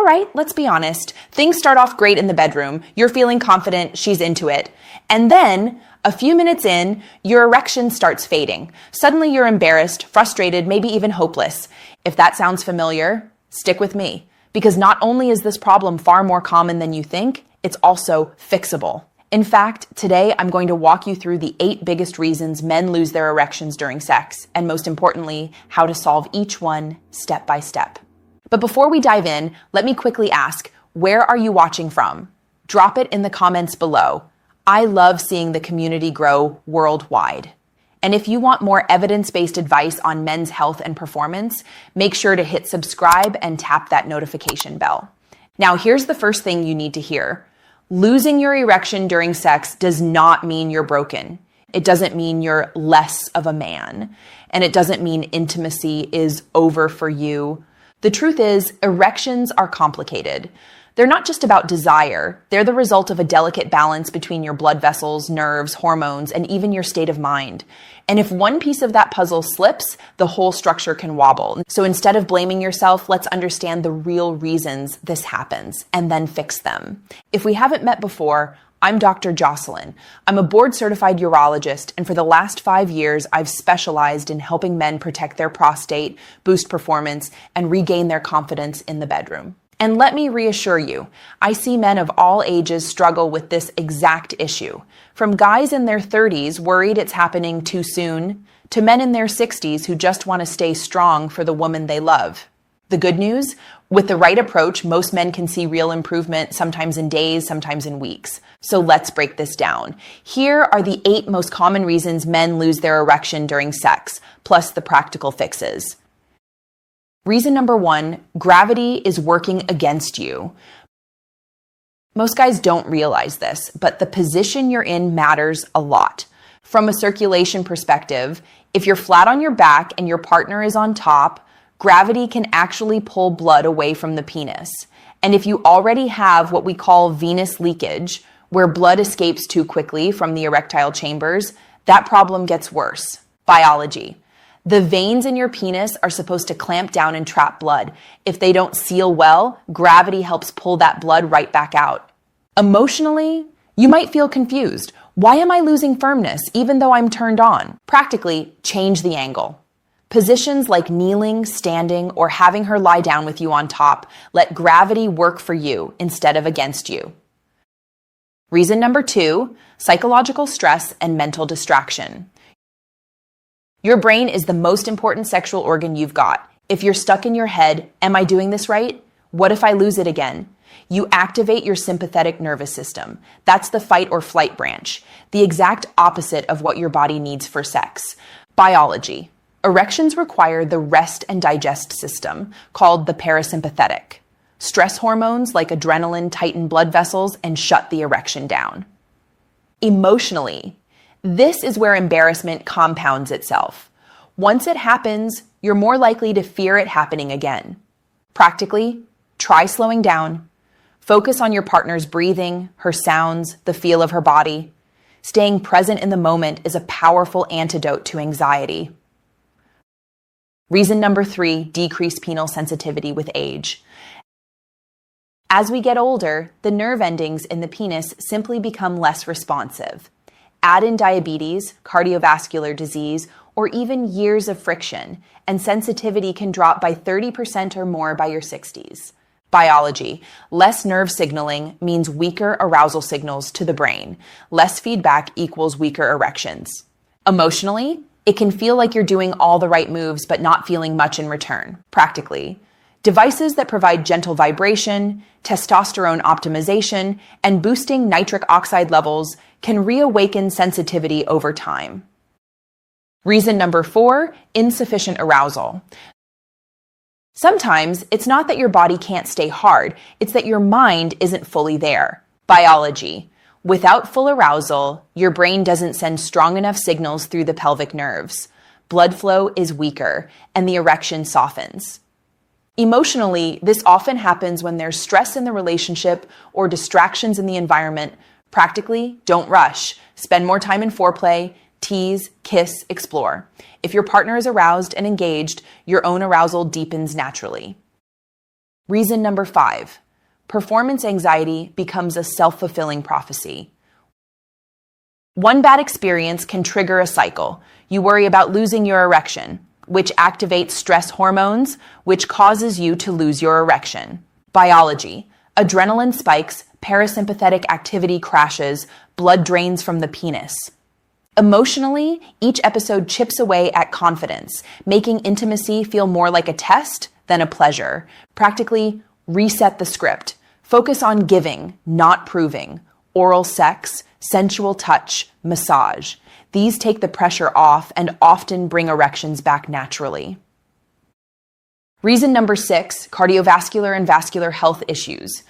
All right, let's be honest. Things start off great in the bedroom. You're feeling confident, she's into it. And then, a few minutes in, your erection starts fading. Suddenly you're embarrassed, frustrated, maybe even hopeless. If that sounds familiar, stick with me. Because not only is this problem far more common than you think, it's also fixable. In fact, today I'm going to walk you through the 8 biggest reasons men lose their erections during sex, and most importantly, how to solve each one step by step. But before we dive in, let me quickly ask, where are you watching from? Drop it in the comments below. I love seeing the community grow worldwide. And if you want more evidence-based advice on men's health and performance, make sure to hit subscribe and tap that notification bell. Now, here's the first thing you need to hear. Losing your erection during sex does not mean you're broken. It doesn't mean you're less of a man. And it doesn't mean intimacy is over for you. The truth is, erections are complicated. They're not just about desire. They're the result of a delicate balance between your blood vessels, nerves, hormones, and even your state of mind. And if one piece of that puzzle slips, the whole structure can wobble. So instead of blaming yourself, let's understand the real reasons this happens and then fix them. If we haven't met before, I'm Dr. Jocelyn. I'm a board-certified urologist, and for the last 5 years, I've specialized in helping men protect their prostate, boost performance, and regain their confidence in the bedroom. And let me reassure you, I see men of all ages struggle with this exact issue. From guys in their 30s worried it's happening too soon, to men in their 60s who just want to stay strong for the woman they love. The good news? With the right approach, most men can see real improvement, sometimes in days, sometimes in weeks. So let's break this down. Here are the 8 most common reasons men lose their erection during sex, plus the practical fixes. Reason number 1, gravity is working against you. Most guys don't realize this, but the position you're in matters a lot. From a circulation perspective, if you're flat on your back and your partner is on top, gravity can actually pull blood away from the penis. And if you already have what we call venous leakage, where blood escapes too quickly from the erectile chambers, that problem gets worse. Biology. The veins in your penis are supposed to clamp down and trap blood. If they don't seal well, gravity helps pull that blood right back out. Emotionally, you might feel confused. Why am I losing firmness even though I'm turned on? Practically, change the angle. Positions like kneeling, standing, or having her lie down with you on top let gravity work for you instead of against you. Reason number 2, psychological stress and mental distraction. Your brain is the most important sexual organ you've got. If you're stuck in your head, am I doing this right? What if I lose it again? You activate your sympathetic nervous system. That's the fight or flight branch, the exact opposite of what your body needs for sex. Biology. Erections require the rest and digest system, called the parasympathetic. Stress hormones like adrenaline tighten blood vessels and shut the erection down. Emotionally, this is where embarrassment compounds itself. Once it happens, you're more likely to fear it happening again. Practically, try slowing down. Focus on your partner's breathing, her sounds, the feel of her body. Staying present in the moment is a powerful antidote to anxiety. Reason number 3, decreased penile sensitivity with age. As we get older, the nerve endings in the penis simply become less responsive. Add in diabetes, cardiovascular disease, or even years of friction, and sensitivity can drop by 30% or more by your 60s. Biology. Less nerve signaling means weaker arousal signals to the brain. Less feedback equals weaker erections. Emotionally, it can feel like you're doing all the right moves but not feeling much in return. Practically, devices that provide gentle vibration, testosterone optimization, and boosting nitric oxide levels can reawaken sensitivity over time. Reason number 4, insufficient arousal. Sometimes it's not that your body can't stay hard, it's that your mind isn't fully there. Biology. Without full arousal, your brain doesn't send strong enough signals through the pelvic nerves. Blood flow is weaker, and the erection softens. Emotionally, this often happens when there's stress in the relationship or distractions in the environment. Practically, don't rush. Spend more time in foreplay, tease, kiss, explore. If your partner is aroused and engaged, your own arousal deepens naturally. Reason number 5, performance anxiety becomes a self-fulfilling prophecy. One bad experience can trigger a cycle. You worry about losing your erection, which activates stress hormones, which causes you to lose your erection. Biology. Adrenaline spikes, parasympathetic activity crashes, blood drains from the penis. Emotionally, each episode chips away at confidence, making intimacy feel more like a test than a pleasure. Practically, reset the script. Focus on giving, not proving. Oral sex, sensual touch, massage. These take the pressure off and often bring erections back naturally. Reason number 6, cardiovascular and vascular health issues.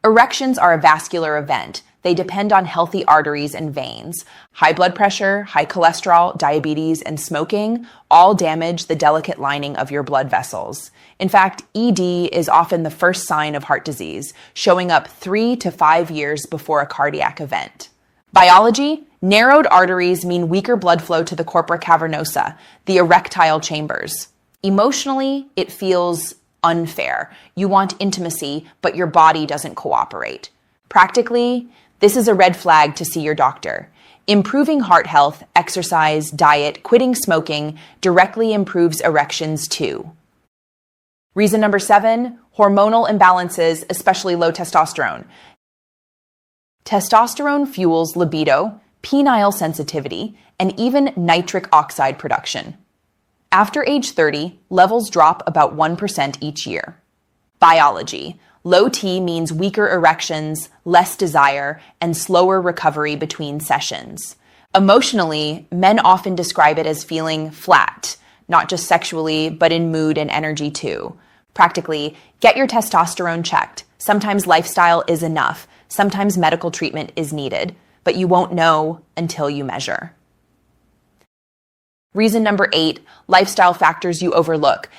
Erections are a vascular event. They depend on healthy arteries and veins. High blood pressure, high cholesterol, diabetes, and smoking all damage the delicate lining of your blood vessels. In fact, ED is often the first sign of heart disease, showing up 3 to 5 years before a cardiac event. Biology, narrowed arteries mean weaker blood flow to the corpora cavernosa, the erectile chambers. Emotionally, it feels unfair. You want intimacy, but your body doesn't cooperate. Practically, this is a red flag to see your doctor. Improving heart health, exercise, diet, quitting smoking directly improves erections too. Reason number 7, hormonal imbalances, especially low testosterone. Testosterone fuels libido, penile sensitivity, and even nitric oxide production. After age 30, levels drop about 1% each year. Biology. Low T means weaker erections, less desire, and slower recovery between sessions. Emotionally, men often describe it as feeling flat, not just sexually, but in mood and energy too. Practically, get your testosterone checked. Sometimes lifestyle is enough. Sometimes medical treatment is needed, but you won't know until you measure. Reason number 8, lifestyle factors you overlook.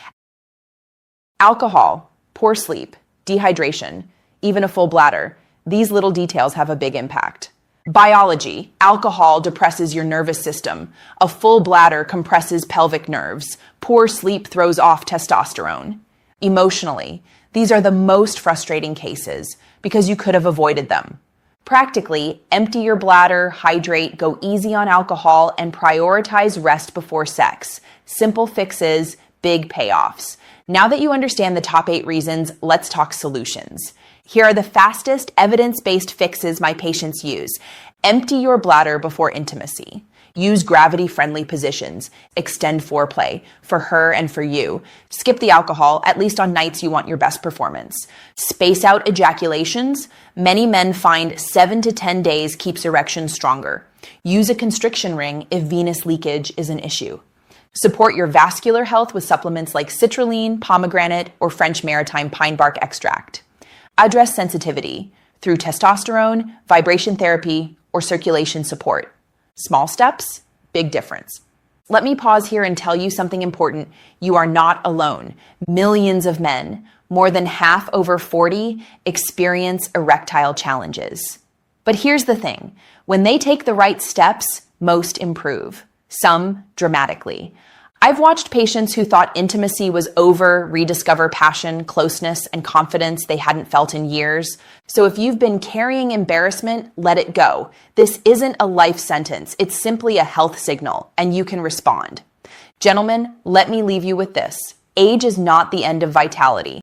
Alcohol, poor sleep, dehydration, even a full bladder. These little details have a big impact. Biology, alcohol depresses your nervous system. A full bladder compresses pelvic nerves. Poor sleep throws off testosterone. Emotionally, these are the most frustrating cases because you could have avoided them. Practically, empty your bladder, hydrate, go easy on alcohol, and prioritize rest before sex. Simple fixes, big payoffs. Now that you understand the top 8 reasons, let's talk solutions. Here are the fastest, evidence-based fixes my patients use. Empty your bladder before intimacy. Use gravity-friendly positions. Extend foreplay for her and for you. Skip the alcohol, at least on nights you want your best performance. Space out ejaculations. Many men find 7 to 10 days keeps erections stronger. Use a constriction ring if venous leakage is an issue. Support your vascular health with supplements like citrulline, pomegranate, or French maritime pine bark extract. Address sensitivity through testosterone, vibration therapy, or circulation support. Small steps, big difference. Let me pause here and tell you something important. You are not alone. Millions of men, more than half over 40, experience erectile challenges. But here's the thing. When they take the right steps, most improve. Some dramatically. I've watched patients who thought intimacy was over rediscover passion, closeness, and confidence they hadn't felt in years. So if you've been carrying embarrassment, let it go. This isn't a life sentence. It's simply a health signal, and you can respond. Gentlemen, let me leave you with this. Age is not the end of vitality.